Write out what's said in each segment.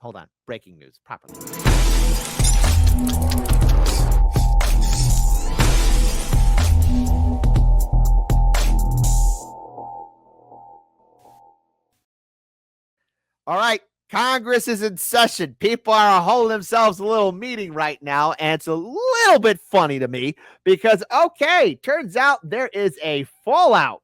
hold on. Breaking news properly. All right. Congress is in session. People are holding themselves a little meeting right now, and it's a little bit funny to me because, okay, turns out there is a fallout.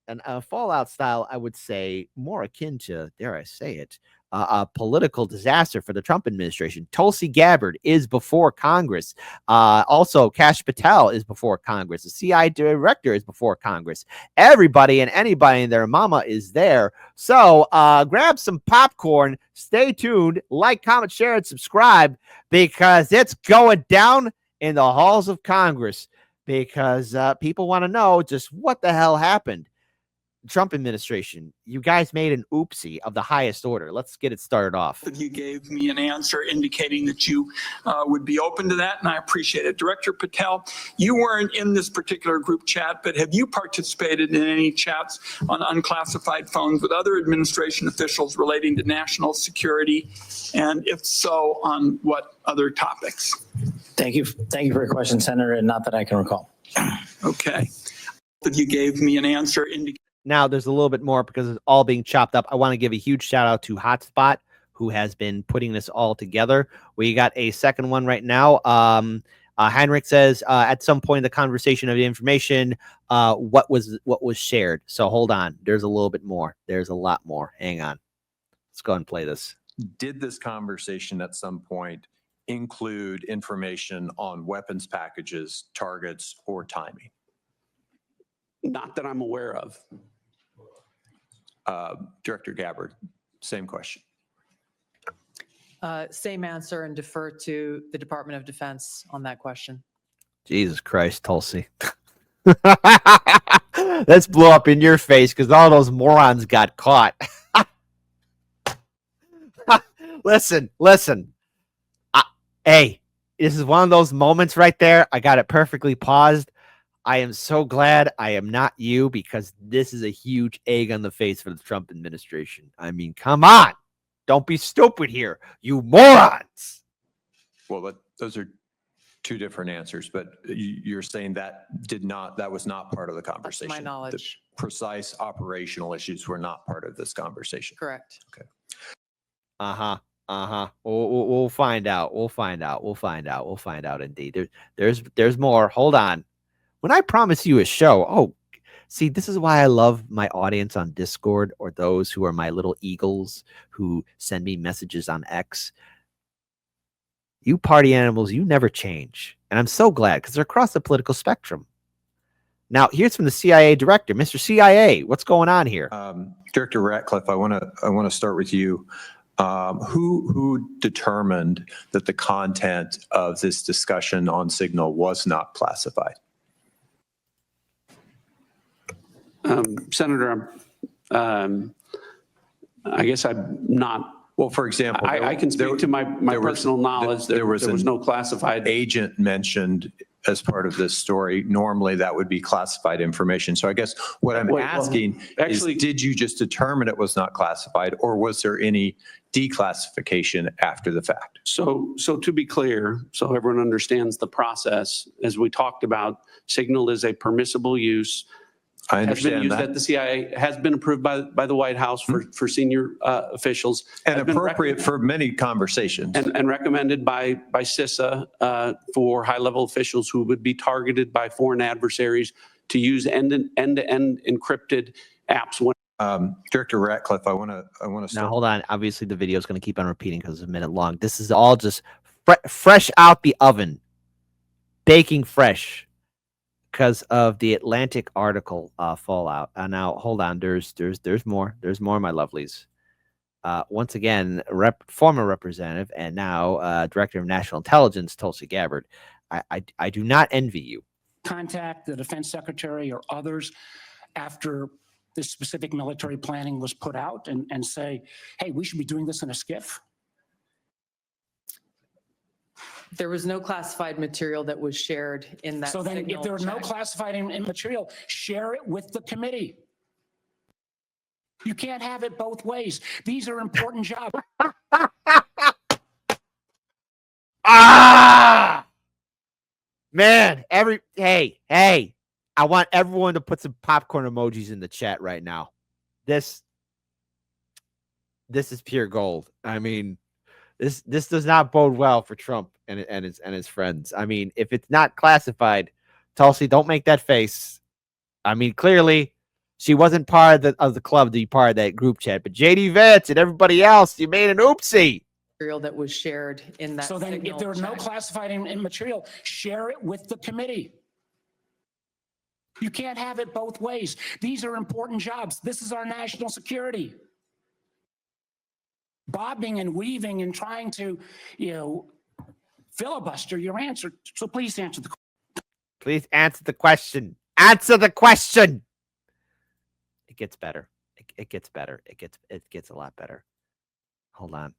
And a fallout style, I would say, more akin to, dare I say it, a political disaster for the Trump administration. Tulsi Gabbard is before Congress. Also, Kash Patel is before Congress. The CIA director is before Congress. Everybody and anybody and their mama is there. So grab some popcorn. Stay tuned. Like, comment, share, and subscribe because it's going down in the halls of Congress because people want to know just what the hell happened. Trump administration, you guys made an oopsie of the highest order. Let's get it started off. You gave me an answer indicating that you would be open to that, and I appreciate it. Director Patel, you weren't in this particular group chat, but have you participated in any chats on unclassified phones with other administration officials relating to national security? And if so, on what other topics? Thank you. Thank you for your question, Senator, and not that I can recall. Okay. You gave me an answer indicating. Now, there's a little bit more because it's all being chopped up. I want to give a huge shout out to Hotspot, who has been putting this all together. We got a second one right now. Heinrich says, at some point in the conversation of the information, what was shared. So hold on. There's a little bit more. There's a lot more. Hang on. Let's go and play this. Did this conversation at some point include information on weapons packages, targets, or timing? Not that I'm aware of. Director Gabbard, same question. Same answer and defer to the Department of Defense on that question. Jesus Christ, Tulsi. Let's blow up in your face because all those morons got caught. Listen. Hey, this is one of those moments right there. I got it perfectly paused. I am so glad I am not you because this is a huge egg on the face for the Trump administration. I mean, come on. Don't be stupid here, you morons. Well, those are two different answers, but you're saying that was not part of the conversation. To my knowledge. The precise operational issues were not part of this conversation. Correct. Okay. We'll find out. We'll find out indeed. There's more. Hold on. When I promise you a show, see, this is why I love my audience on Discord or those who are my little eagles who send me messages on X. You party animals, you never change. And I'm so glad because they're across the political spectrum. Now, here's from the CIA director. Mr. CIA, what's going on here? Director Ratcliffe, I want to start with you. Who determined that the content of this discussion on Signal was not classified? Senator, I guess I'm not. Well, for example, I can speak to my personal knowledge. There was no classified agent mentioned as part of this story. Normally, that would be classified information. So I guess what I'm asking is, did you just determine it was not classified, or was there any declassification after the fact? So to be clear, so everyone understands the process, as we talked about, Signal is a permissible use. I Has been understand used that. at the CIA, has been approved by the White House for senior officials. And has been appropriate for many conversations. and recommended by CISA for high-level officials who would be targeted by foreign adversaries to use end-to-end encrypted apps. Director Ratcliffe, I want to Now, hold on. Obviously, the video is going to keep on repeating because it's a minute long. This is all just fresh out the oven, baking fresh. Because of the Atlantic article fallout. Now, hold on. There's more. There's more, my lovelies. Once again, former representative and now director of national intelligence, Tulsi Gabbard. I do not envy you. Contact the defense secretary or others after this specific military planning was put out and say, hey, we should be doing this in a skiff? There was no classified material that was shared in that. So then if Signal there was no check. classified material, share it with the committee. You can't have it both ways. These are important jobs. Ah, man, hey, I want everyone to put some popcorn emojis in the chat right now. This is pure gold. I mean, this does not bode well for Trump and his friends. I mean, if it's not classified, Tulsi, don't make that face. I mean, clearly she wasn't part of the club to be part of that group chat, but JD Vance and everybody else, you made an oopsie. Material that was shared in that. So then if signal there are no chat. classified material, share it with the committee. You can't have it both ways. These are important jobs. This is our national security. Bobbing and weaving and trying to, filibuster your answer. So please answer the question. Please answer the question. Answer the question. It gets better. It gets better. It gets a lot better. Hold on.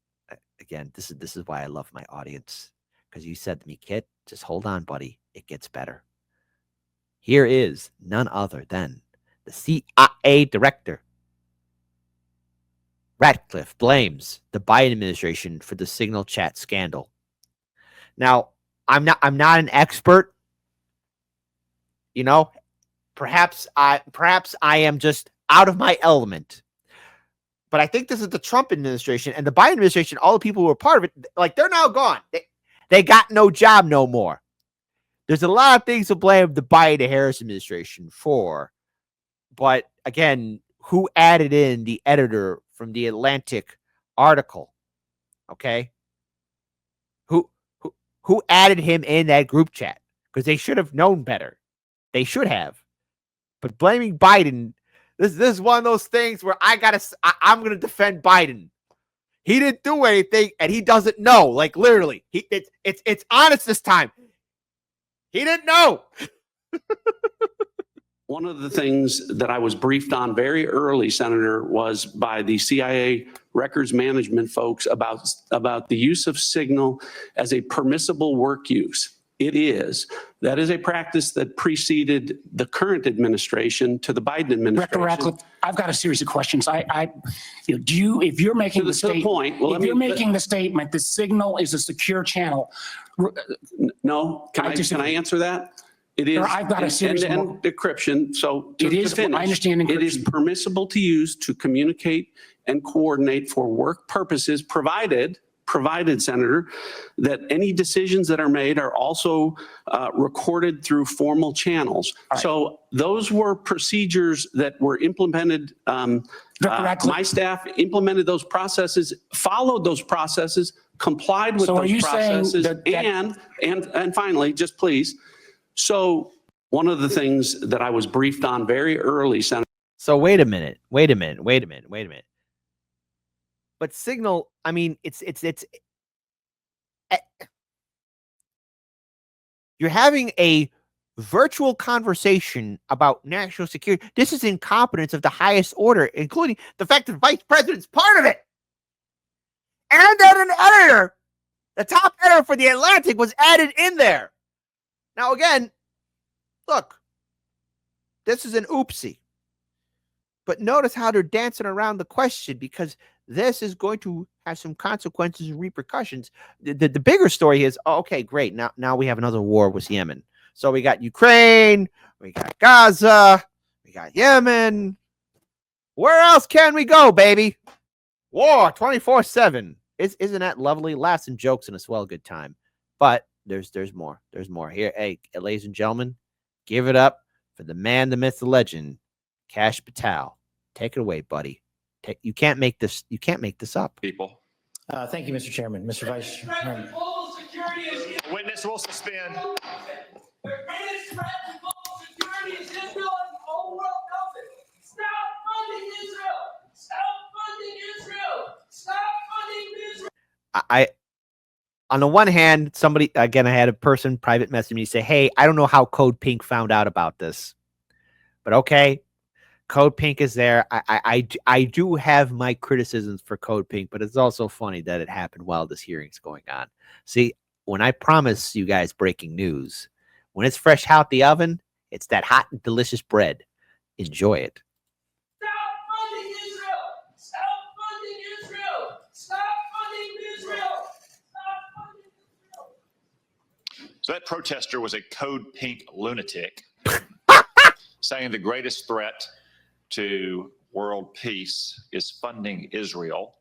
Again, this is why I love my audience. Because you said to me, Kit, just hold on, buddy. It gets better. Here is none other than the CIA director. Ratcliffe blames the Biden administration for the signal chat scandal. Now, I'm not an expert. Perhaps I am just out of my element. But I think this is the Trump administration and the Biden administration, all the people who were part of it, like they're now gone. They got no job no more. There's a lot of things to blame the Biden-Harris administration for. But again, who added in the editor from the Atlantic article? Okay. Who added him in that group chat? Because they should have known better. They should have. But blaming Biden, this is one of those things where I'm gonna defend Biden. He didn't do anything, and he doesn't know. Like literally, it's honest this time. He didn't know. One of the things that I was briefed on very early, Senator, was by the CIA records management folks about the use of signal as a permissible work use. It is. That is a practice that preceded the current administration to the Biden administration. Director Ratcliffe, I've got a series of questions. If you're making the statement, making the statement, the signal is a secure channel. No, can I answer that? It is. I've got a series of end-to-end decryption. So to finish, I understand encryption. It is permissible to use to communicate and coordinate for work purposes, provided, Senator, that any decisions that are made are also recorded through formal channels. Right. So those were procedures that were implemented. My staff implemented those processes, followed those processes, complied with those processes, and finally, just please. So one of the things that I was briefed on very early, Senator. So wait a minute. But signal, I mean, it's you're having a virtual conversation about national security. This is incompetence of the highest order, including the fact that the vice president's part of it. And that an editor, the top editor for the Atlantic, was added in there. Now, again, look, this is an oopsie. But notice how they're dancing around the question, because this is going to have some consequences and repercussions. The bigger story is, okay, great. Now we have another war with Yemen. So we got Ukraine, we got Gaza, we got Yemen. Where else can we go, baby? War 24/7. Isn't that lovely? Laughs and jokes and a swell good time. But there's more. There's more here. Hey, ladies and gentlemen, give it up for the man, the myth, the legend, Kash Patel. Take it away, buddy. You can't make this. You can't make this up. People. Thank you, Mr. Chairman. Mr. Vice Chairman. Witness will suspend. On the one hand, somebody, again, I had a person private message me say, hey, I don't know how Code Pink found out about this, but okay. Code Pink is there. I do have my criticisms for Code Pink, but it's also funny that it happened while this hearing's going on. See, when I promise you guys breaking news, when it's fresh out the oven, it's that hot and delicious bread. Enjoy it. Stop funding Israel! So that protester was a code pink lunatic saying the greatest threat to world peace is funding Israel.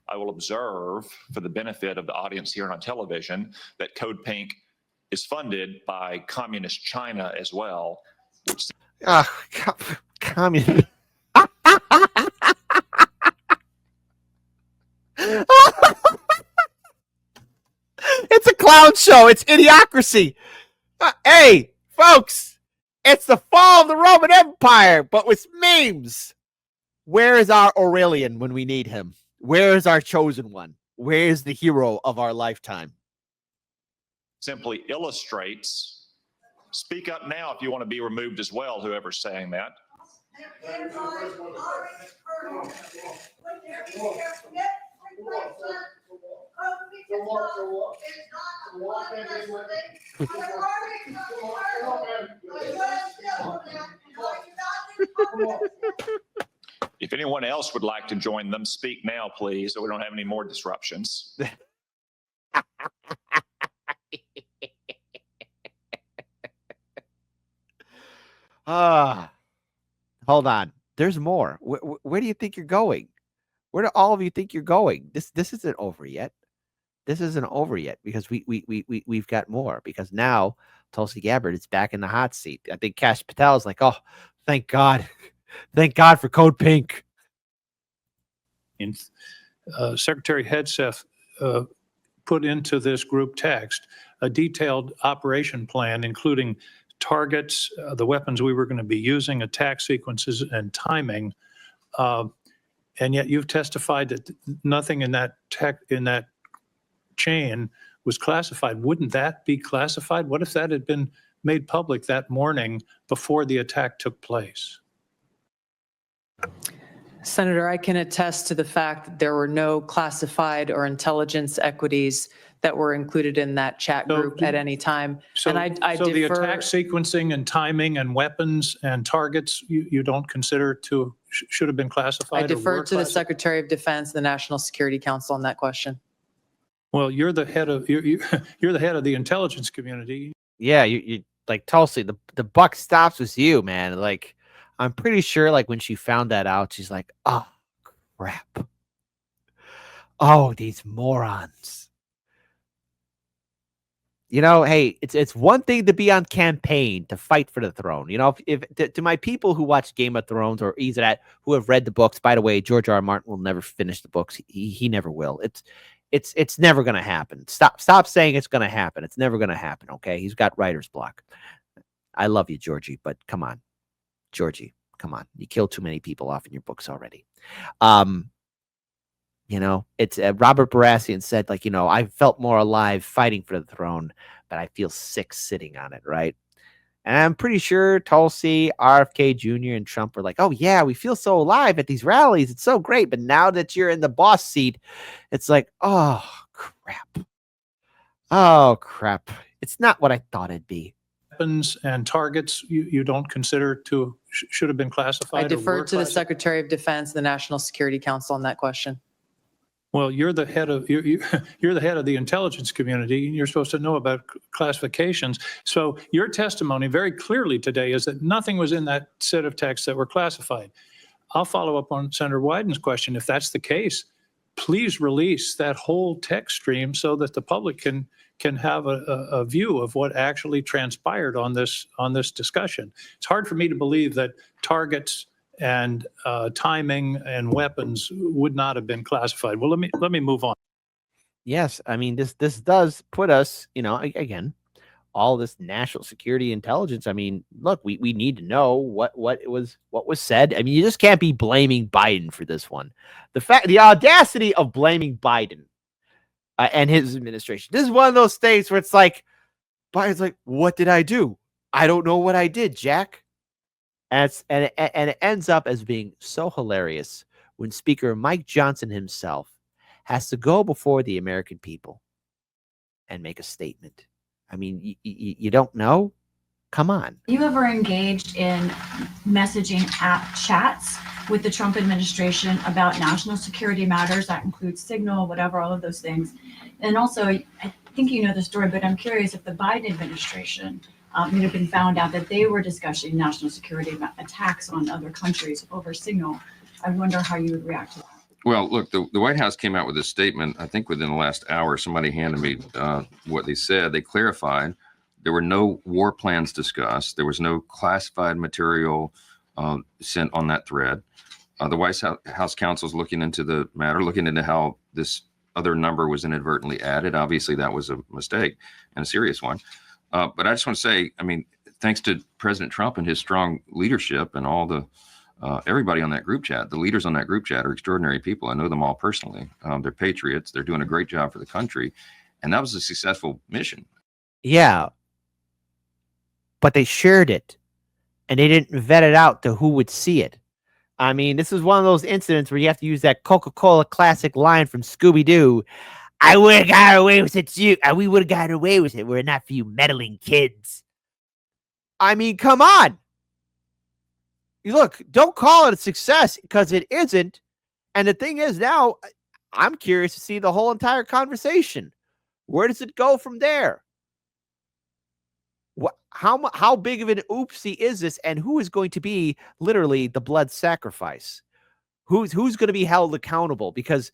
I will observe, for the benefit of the audience here on television, that Code Pink is funded by communist China as well. Communist. It's a clown show. It's idiocracy. Hey, folks, it's the fall of the Roman Empire, but with memes. Where is our Aurelian when we need him? Where is our chosen one? Where is the hero of our lifetime? Simply illustrates. Speak up now if you want to be removed as well, whoever's saying that. If anyone else would like to join them, speak now, please, so we don't have any more disruptions. Hold on. There's more. Where do you think you're going? Where do all of you think you're going? This isn't over yet. This isn't over yet because we've got more, because now Tulsi Gabbard is back in the hot seat. I think Kash Patel is like, oh, thank God. Thank God for Code Pink. Secretary Hegseth put into this group text a detailed operation plan, including targets, the weapons we were going to be using, attack sequences, and timing. And yet you've testified that nothing in that chain was classified. Wouldn't that be classified? What if that had been made public that morning before the attack took place? Senator, I can attest to the fact that there were no classified or intelligence equities that were included in that chat group at any time. So, and I so the defer, attack sequencing and timing and weapons and targets you don't consider should have been classified? I defer to the classified? Secretary of Defense, the National Security Council on that question. Well, you're the head of you're the head of the intelligence community. Yeah, you like Tulsi. The buck stops with you, man. Like, I'm pretty sure, like, when she found that out, she's like, oh crap. Oh, these morons. You know, hey, it's one thing to be on campaign, to fight for the throne. You know, if to my people who watch Game of Thrones or either that who have read the books, by the way, George R. R. Martin will never finish the books. He never will. It's never going to happen. Stop saying it's going to happen. It's never going to happen. Okay. He's got writer's block. I love you, Georgie, but come on, Georgie, come on. You killed too many people off in your books already. You know, it's Robert Baratheon said, like, you know, I felt more alive fighting for the throne, but I feel sick sitting on it. Right. And I'm pretty sure Tulsi, RFK Jr. and Trump were like, oh, yeah, we feel so alive at these rallies. It's so great. But now that you're in the boss seat, it's like, oh, crap. Oh, crap. It's not what I thought it'd be. Weapons and targets you don't consider should have been classified? I defer to the Secretary of Defense, the National Security Council on that question. Well, you're the head of you're the head of the intelligence community, and you're supposed to know about classifications. So your testimony very clearly today is that nothing was in that set of texts that were classified. I'll follow up on Senator Wyden's question. If that's the case, please release that whole text stream so that the public can have a view of what actually transpired on this discussion. It's hard for me to believe that targets and timing and weapons would not have been classified. Well, let me move on. Yes, I mean, this does put us, you know, again, all this national security intelligence. I mean, look, we need to know what was said. I mean, you just can't be blaming Biden for this one. The audacity of blaming Biden and his administration. This is one of those things where it's like, Biden's like, what did I do? I don't know what I did, Jack. And it ends up as being so hilarious when Speaker Mike Johnson himself has to go before the American people and make a statement. I mean, you don't know? Come on. You ever engaged in messaging app chats with the Trump administration about national security matters? That includes Signal, whatever, all of those things. And also, think you know the story, but I'm curious if the Biden administration have been found out that they were discussing national security attacks on other countries over Signal. I wonder how you would react to that. Well, look, the White House came out with a statement, I think within the last hour. Somebody handed me what they said. They clarified there were no war plans discussed. There was no classified material sent on that thread. The White House counsel is looking into the matter, looking into how this other number was inadvertently added. Obviously, that was a mistake and a serious one. But I just want to say, I mean, thanks to President Trump and his strong leadership and all the everybody on that group chat, the leaders on that group chat are extraordinary people. I know them all personally. They're patriots. They're doing a great job for the country. And that was a successful mission. Yeah. But they shared it and they didn't vet it out to who would see it. I mean, this is one of those incidents where you have to use that Coca-Cola classic line from Scooby-Doo. I would have got away with it too. We would have got away with it were it not for you meddling kids. I mean, come on. Look, don't call it a success because it isn't. And the thing is now, I'm curious to see the whole entire conversation. Where does it go from there? How big of an oopsie is this? And who is going to be literally the blood sacrifice? Who's going to be held accountable? Because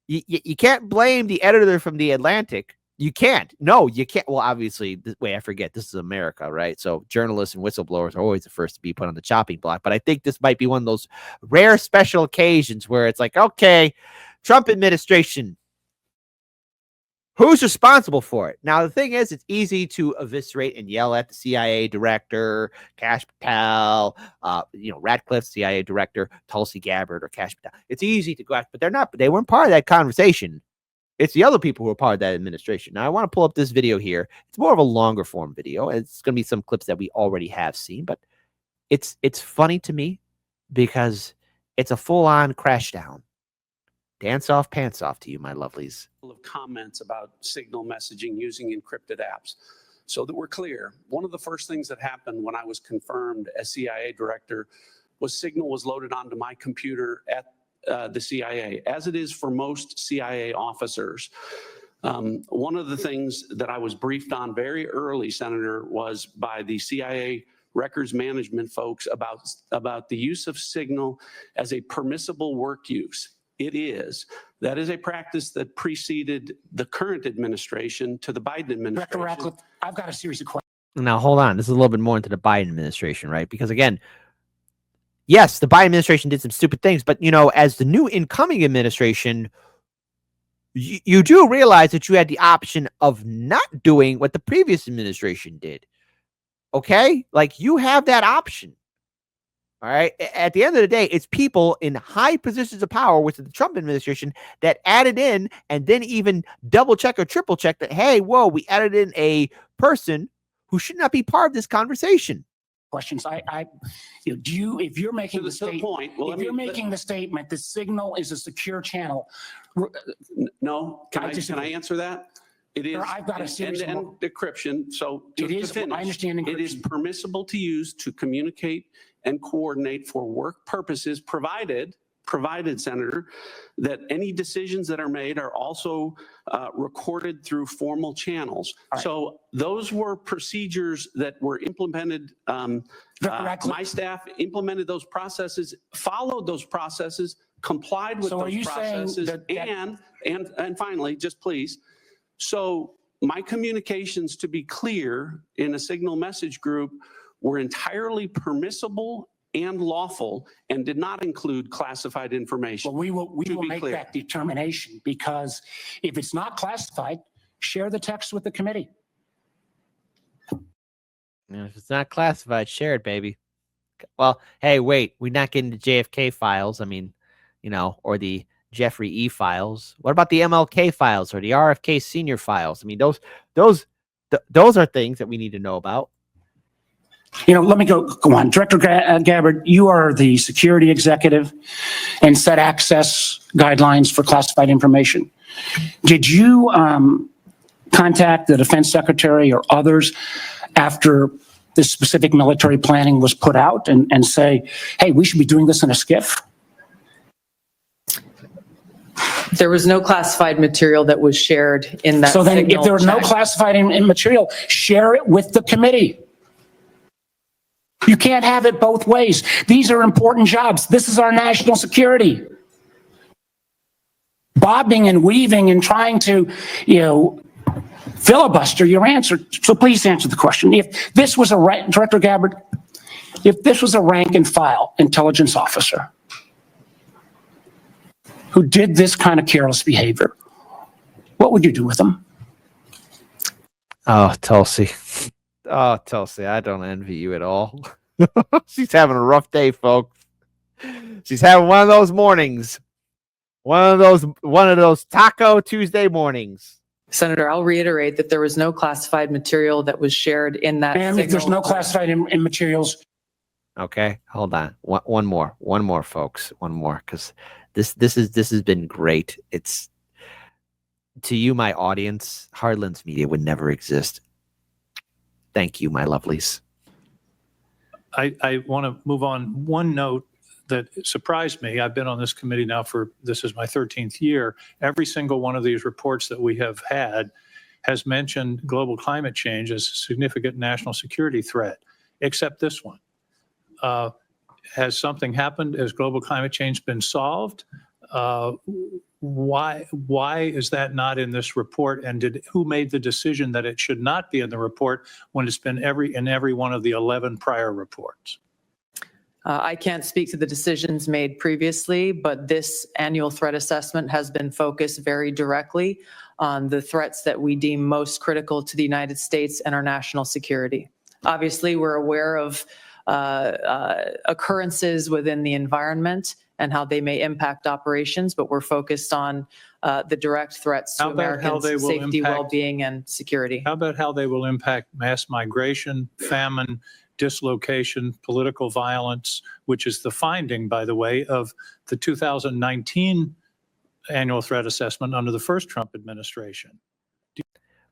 you can't blame the editor from The Atlantic. You can't. No, you can't. Well, obviously, wait, I forget. This is America, right? So journalists and whistleblowers are always the first to be put on the chopping block. But I think this might be one of those rare special occasions where it's like, okay, Trump administration, who's responsible for it? Now, the thing is, it's easy to eviscerate and yell at the CIA director, Kash Patel, Ratcliffe, CIA director, Tulsi Gabbard, or Kash Patel. It's easy to go after, but they're not. They weren't part of that conversation. It's the other people who are part of that administration. Now, I want to pull up this video here. It's more of a longer form video. It's going to be some clips that we already have seen, but it's funny to me because it's a full-on crash down. Dance off, pants off to you, my lovelies. Of comments about Signal messaging using encrypted apps. So that we're clear, one of the first things that happened when I was confirmed as CIA director was Signal was loaded onto my computer at the CIA, as it is for most CIA officers. One of the things that I was briefed on very early, Senator, was by the CIA records management folks about the use of Signal as a permissible work use. It is. That is a practice that preceded the current administration to the Biden administration. Director Ratcliffe, I've got a series of questions. Now, hold on. This is a little bit more into the Biden administration, right? Because again, yes, the Biden administration did some stupid things, but as the new incoming administration, you do realize that you had the option of not doing what the previous administration did. Okay? Like, you have that option. All right. At the end of the day, it's people in high positions of power with the Trump administration that added in and then even double check or triple check that, hey, whoa, we added in a person who should not be part of this conversation. Questions. If you're making the statement, the statement, the Signal is a secure channel. No, can I answer that? It is. I've got a series and decryption. So to finish, I understand encryption. It is permissible to use to communicate and coordinate for work purposes, provided, Senator, that any decisions that are made are also recorded through formal channels. Right. So those were procedures that were implemented. My staff implemented those processes, followed those processes, complied with those processes, and finally, just please. So my communications, to be clear, in a Signal message group were entirely permissible and lawful and did not include classified information. Well, we will make that determination, because if it's not classified, share the text with the committee. If it's not classified, share it, baby. Well, hey, wait, we're not getting the JFK files. I mean, or the Jeffrey E files. What about the MLK files or the RFK Senior files? I mean, those are things that we need to know about. Let me go on. Director Gabbard, you are the security executive and set access guidelines for classified information. Did you contact the defense secretary or others after this specific military planning was put out and say, hey, we should be doing this in a SCIF? There was no classified material that was shared in that So then if signal there was no check. classified material, share it with the committee. You can't have it both ways. These are important jobs. This is our national security. Bobbing and weaving and trying to, filibuster your answer. So please answer the question. If this was Director Gabbard, if this was a rank and file intelligence officer who did this kind of careless behavior, what would you do with them? Oh, Tulsi. Oh, Tulsi, I don't envy you at all. She's having a rough day, folks. She's having one of those mornings. One of those Taco Tuesday mornings. Senator, I'll reiterate that there was no classified material that was shared in that And if there's signal. no classified in materials, Okay, hold on. One more, folks. One more, because this has been great. It's to you, my audience. Hardlands Media would never exist. Thank you, my lovelies. I want to move on. One note that surprised me. I've been on this committee now this is my 13th year. Every single one of these reports that we have had has mentioned global climate change as a significant national security threat, except this one. Has something happened? Has global climate change been solved? Why is that not in this report? And who made the decision that it should not be in the report when it's been in every one of the 11 prior reports? I can't speak to the decisions made previously, but this annual threat assessment has been focused very directly on the threats that we deem most critical to the United States and our national security. Obviously, we're aware of occurrences within the environment and how they may impact operations, but we're focused on the direct threats to How about how Americans' they will safety, impact- well-being, and security. How about how they will impact mass migration, famine, dislocation, political violence, which is the finding, by the way, of the 2019 annual threat assessment under the first Trump administration?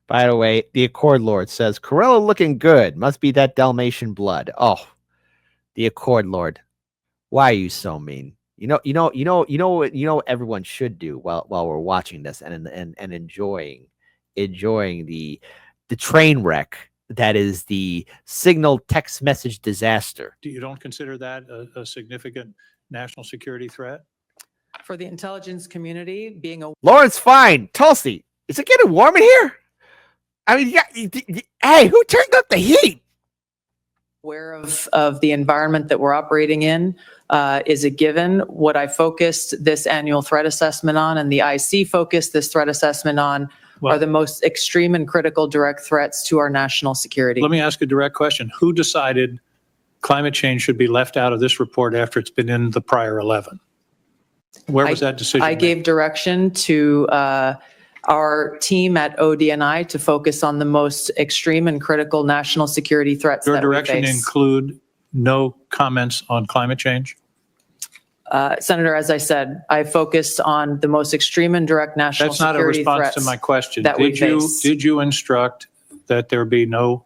By the way, the Accord Lord says, Corella looking good. Must be that Dalmatian blood. Oh, the Accord Lord. Why are you so mean? You know what everyone should do while we're watching this and enjoying the train wreck that is the signal text message disaster. You don't consider that a significant national security threat? For the intelligence community, being a Lawrence Fine, Tulsi, is it getting warm in here? I mean, hey, who turned up the heat? aware of the environment that we're operating in is a given. What I focused this annual threat assessment on and the IC focused this threat assessment on are the most extreme and critical direct threats to our national security. Let me ask a direct question. Who decided climate change should be left out of this report after it's been in the prior 11? Where was that decision I made? gave direction to our team at ODNI to focus on the most extreme and critical national security threats Your that we direction face. include no comments on climate change? Senator, as I said, I focused on the most extreme and direct national That's not a security response threats to my question. that we face. Did you instruct that there be no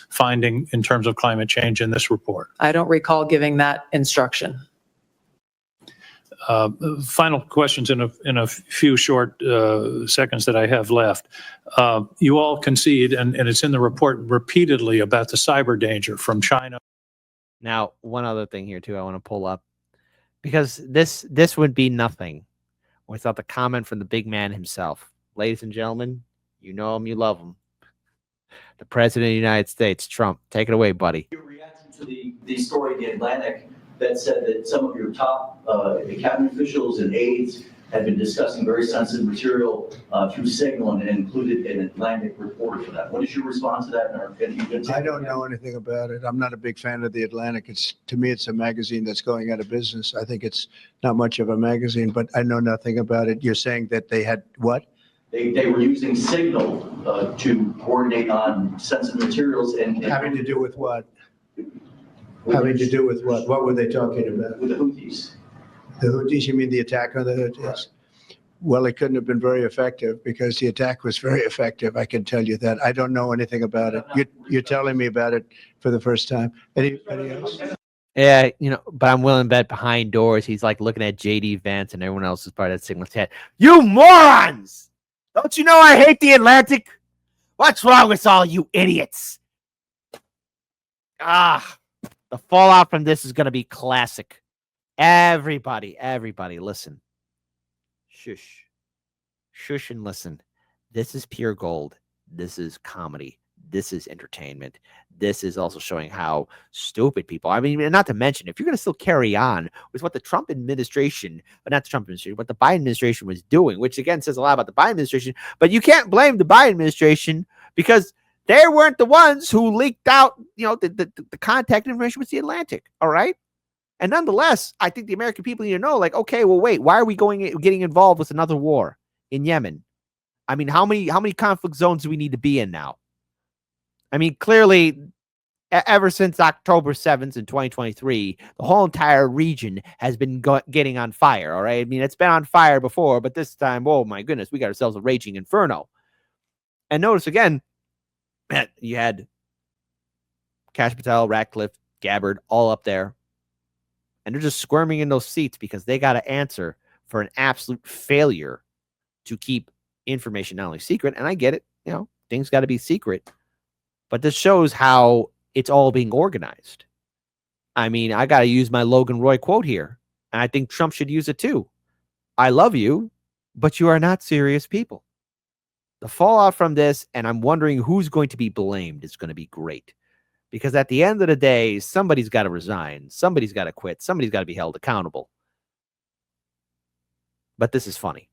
finding in terms of climate change in this report? I don't recall giving that instruction. Final questions in a few short seconds that I have left. You all concede, and it's in the report repeatedly, about the cyber danger from China. Now, one other thing here too, I want to pull up, because this would be nothing without the comment from the big man himself. Ladies and gentlemen, you know him, you love him. The President of the United States, Trump. Take it away, buddy. Your reaction to the story in the Atlantic that said that some of your top cabinet officials and aides had been discussing very sensitive material through Signal and included an Atlantic reporter for that. What is your response to that? I don't know anything about it. I'm not a big fan of the Atlantic. To me, it's a magazine that's going out of business. I think it's not much of a magazine, but I know nothing about it. You're saying that they had what? They were using Signal to coordinate on sensitive materials and Having to do with what? Having to do with what? What were they talking about? with the Houthis. The Houthis, you mean the attack on the Houthis? Right. Well, it couldn't have been very effective because the attack was very effective. I can tell you that. I don't know anything about it. You're telling me about it for the first time. Anybody else? Yeah, but I'm willing to bet behind doors he's like looking at JD Vance and everyone else is part of that signal chat. You morons! Don't you know I hate the Atlantic? What's wrong with all you idiots? The fallout from this is going to be classic. Everybody, listen. Shush. Shush and listen. This is pure gold. This is comedy. This is entertainment. This is also showing how stupid people, I mean, not to mention, if you're going to still carry on with what the Trump administration, but not the Trump administration, what the Biden administration was doing, which again says a lot about the Biden administration, but you can't blame the Biden administration because they weren't the ones who leaked out, the contact information with the Atlantic. All right. And nonetheless, I think the American people need to know, like, okay, well, wait, why are we getting involved with another war in Yemen? I mean, how many conflict zones do we need to be in now? I mean, clearly, ever since October 7th in 2023, the whole entire region has been getting on fire, all right? I mean, it's been on fire before, but this time, oh my goodness, we got ourselves a raging inferno. And notice again, you had Kash, Patel, Ratcliffe, Gabbard, all up there. And they're just squirming in those seats because they got to answer for an absolute failure to keep information not only secret, and I get it, things got to be secret. But this shows how it's all being organized. I mean, I got to use my Logan Roy quote here, and I think Trump should use it too. I love you, but you are not serious people. The fallout from this, and I'm wondering who's going to be blamed, is going to be great. Because at the end of the day, somebody's got to resign. Somebody's got to quit. Somebody's got to be held accountable. But this is funny.